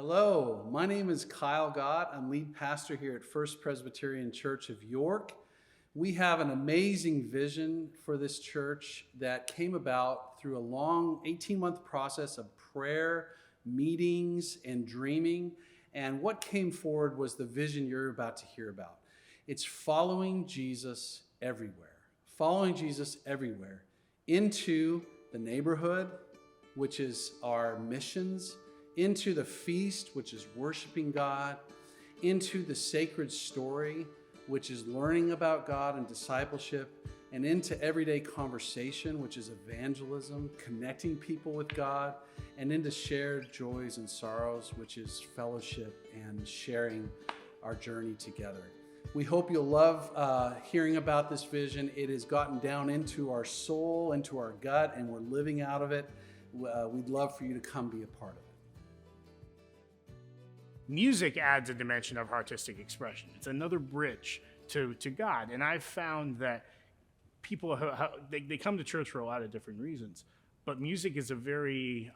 Hello, my name is Kyle Gott. I'm lead pastor here at First Presbyterian Church of York. We have an amazing vision for this church that came about through a long 18-month process of prayer, meetings, and dreaming. And what came forward was the vision you're about to hear about. It's following Jesus everywhere. Following Jesus everywhere into the neighborhood, which is our missions, into the feast, which is worshiping God, into the sacred story, which is learning about God and discipleship, and into everyday conversation, which is evangelism, connecting people with God, and into shared joys and sorrows, which is fellowship and sharing our journey together. We hope you'll love hearing about this vision. It has gotten down into our soul, into our gut, and we're living out of it. We'd love for you to come be a part of it. Music adds a dimension of artistic expression. It's another bridge to God. And I've found that people, they come to church for a lot of different reasons, but music is a very,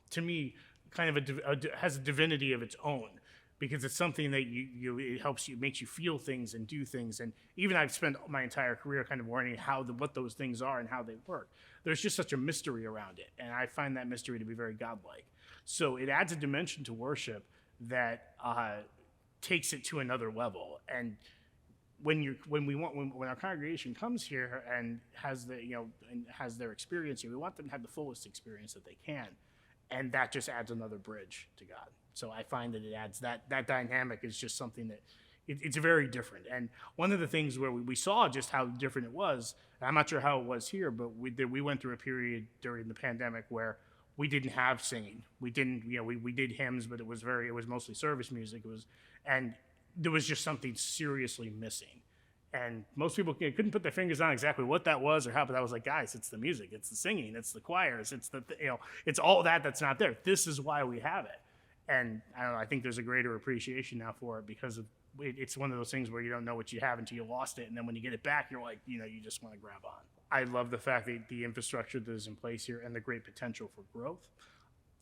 to me, kind of has a divinity of its own, because it's something that it helps you, makes you feel things and do things. And even I've spent my entire career kind of learning what those things are and how they work. There's just such a mystery around it. And I find that mystery to be very godlike. So it adds a dimension to worship that takes it to another level. And when our congregation comes here and has their experience here, we want them to have the fullest experience that they can, and that just adds another bridge to God. So I find that it adds that dynamic is just something that it's very different. And one of the things where we saw just how different it was, I'm not sure how it was here, but we went through a period during the pandemic where we didn't have singing. We didn't, we did hymns, but it was mostly service music. And there was just something seriously missing. And most people couldn't put their fingers on exactly what that was or how, but I was like, guys, it's the music, it's the singing, it's the choirs, it's all that's not there. This is why we have it. And I don't know, I think there's a greater appreciation now for it because it's one of those things where you don't know what you have until you lost it. And then when you get it back, you're like, you just want to grab on. I love the fact that the infrastructure that is in place here and the great potential for growth.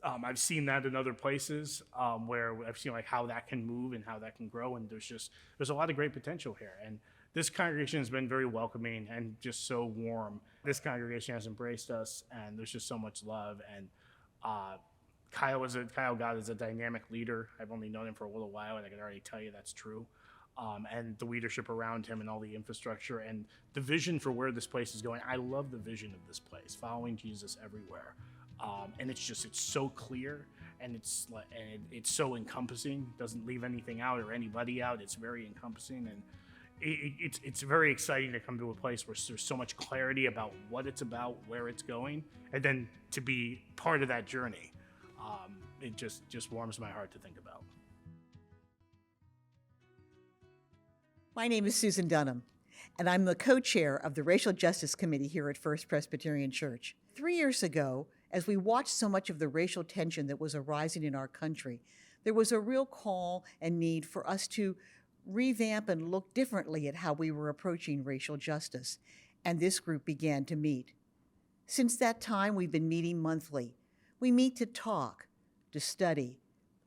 I've seen that in other places where I've seen like how that can move and how that can grow. And there's a lot of great potential here. And this congregation has been very welcoming and just so warm. This congregation has embraced us, and there's just so much love. And Kyle Gott is a dynamic leader. I've only known him for a little while, and I can already tell you that's true. And the leadership around him and all the infrastructure and the vision for where this place is going. I love the vision of this place, following Jesus everywhere. And it's so clear, and it's so encompassing. Doesn't leave anything out or anybody out. It's very encompassing, and it's very exciting to come to a place where there's so much clarity about what it's about, where it's going, and then to be part of that journey. It just warms my heart to think about. My name is Susan Dunham, and I'm the co-chair of the Racial Justice Committee here at First Presbyterian Church. 3 years ago, as we watched so much of the racial tension that was arising in our country, there was a real call and need for us to revamp and look differently at how we were approaching racial justice, and this group began to meet. Since that time, we've been meeting monthly. We meet to talk, to study,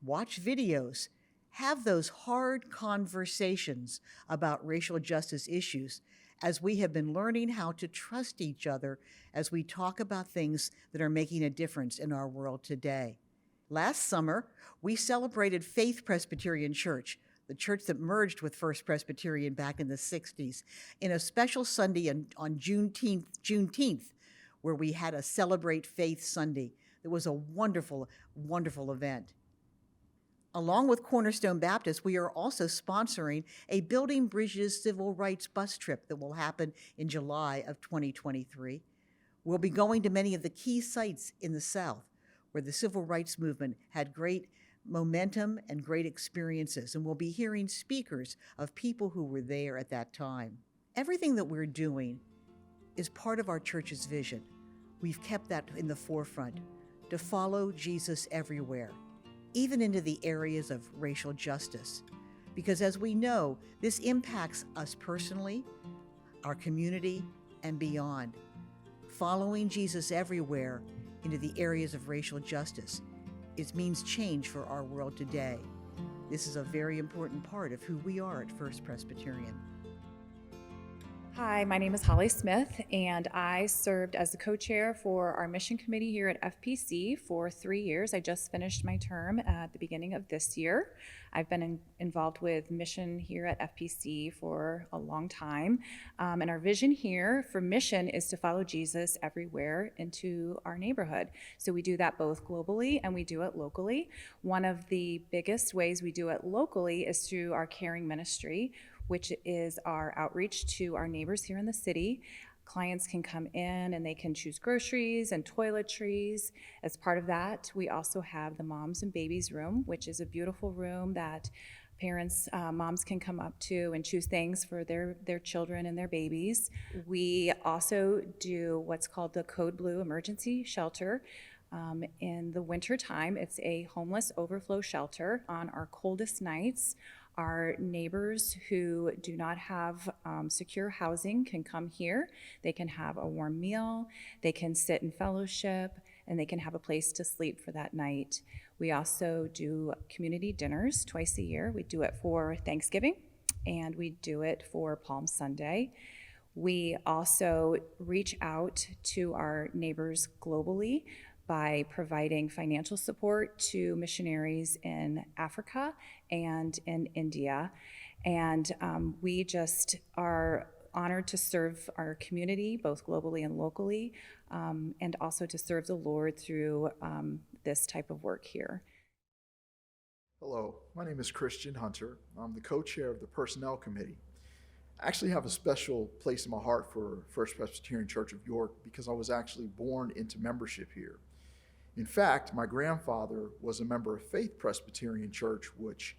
watch videos, have those hard conversations about racial justice issues, as we have been learning how to trust each other as we talk about things that are making a difference in our world today. Last summer, we celebrated Faith Presbyterian Church, the church that merged with First Presbyterian back in the 60s, in a special Sunday on Juneteenth, where we had a Celebrate Faith Sunday. It was a wonderful, wonderful event. Along with Cornerstone Baptist, we are also sponsoring a Building Bridges Civil Rights bus trip that will happen in July of 2023. We'll be going to many of the key sites in the South where the civil rights movement had great momentum and great experiences, and we'll be hearing speakers of people who were there at that time. Everything that we're doing is part of our church's vision. We've kept that in the forefront, to follow Jesus everywhere, even into the areas of racial justice. Because as we know, this impacts us personally, our community, and beyond. Following Jesus everywhere into the areas of racial justice it means change for our world today. This is a very important part of who we are at First Presbyterian. Hi, my name is Holly Smith, and I served as the co-chair for our mission committee here at FPC for 3 years. I just finished my term at the beginning of this year. I've been involved with mission here at FPC for a long time, and our vision here for mission is to follow Jesus everywhere into our neighborhood. So we do that both globally and we do it locally. One of the biggest ways we do it locally is through our caring ministry, which is our outreach to our neighbors here in the city. Clients can come in and they can choose groceries and toiletries. As part of that, we also have the Moms and Babies room, which is a beautiful room that parents, moms can come up to and choose things for their children and their babies. We also do what's called the Code Blue Emergency Shelter. In the winter time, it's a homeless overflow shelter. On our coldest nights, our neighbors who do not have secure housing can come here. They can have a warm meal, they can sit in fellowship, and they can have a place to sleep for that night. We also do community dinners twice a year. We do it for Thanksgiving, and we do it for Palm Sunday. We also reach out to our neighbors globally by providing financial support to missionaries in Africa and in India. And we just are honored to serve our community, both globally and locally, and also to serve the Lord through this type of work here. Hello, my name is Christian Hunter. I'm the co-chair of the Personnel Committee. I actually have a special place in my heart for First Presbyterian Church of York because I was actually born into membership here. In fact, my grandfather was a member of Faith Presbyterian Church, which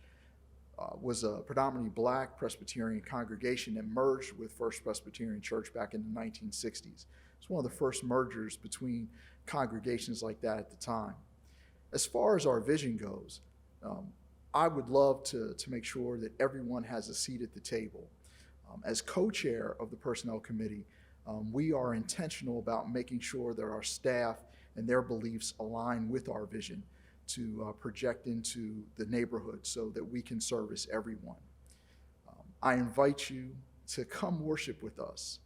was a predominantly black Presbyterian congregation that merged with First Presbyterian Church back in the 1960s. It's one of the first mergers between congregations like that at the time. As far as our vision goes, I would love to make sure that everyone has a seat at the table. As co-chair of the Personnel Committee, we are intentional about making sure that our staff and their beliefs align with our vision to project into the neighborhood so that we can service everyone. I invite you to come worship with us.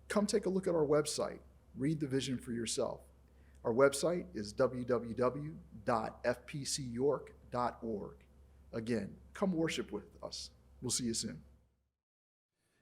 Come take a look at our website. Read the vision for yourself. Our website is www.fpcyork.org. Again, come worship with us. We'll see you soon.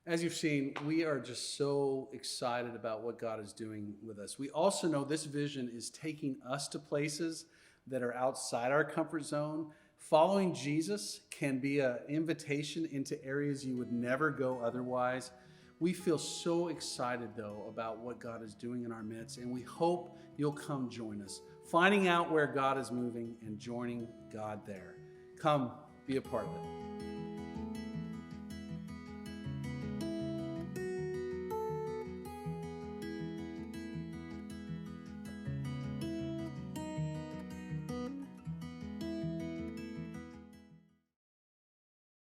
As you've seen, we are just so excited about what God is doing with us. We also know this vision is taking us to places that are outside our comfort zone. Following Jesus can be an invitation into areas you would never go otherwise. We feel so excited, though, about what God is doing in our midst, and we hope you'll come join us, finding out where God is moving and joining God there. Come be a part of it.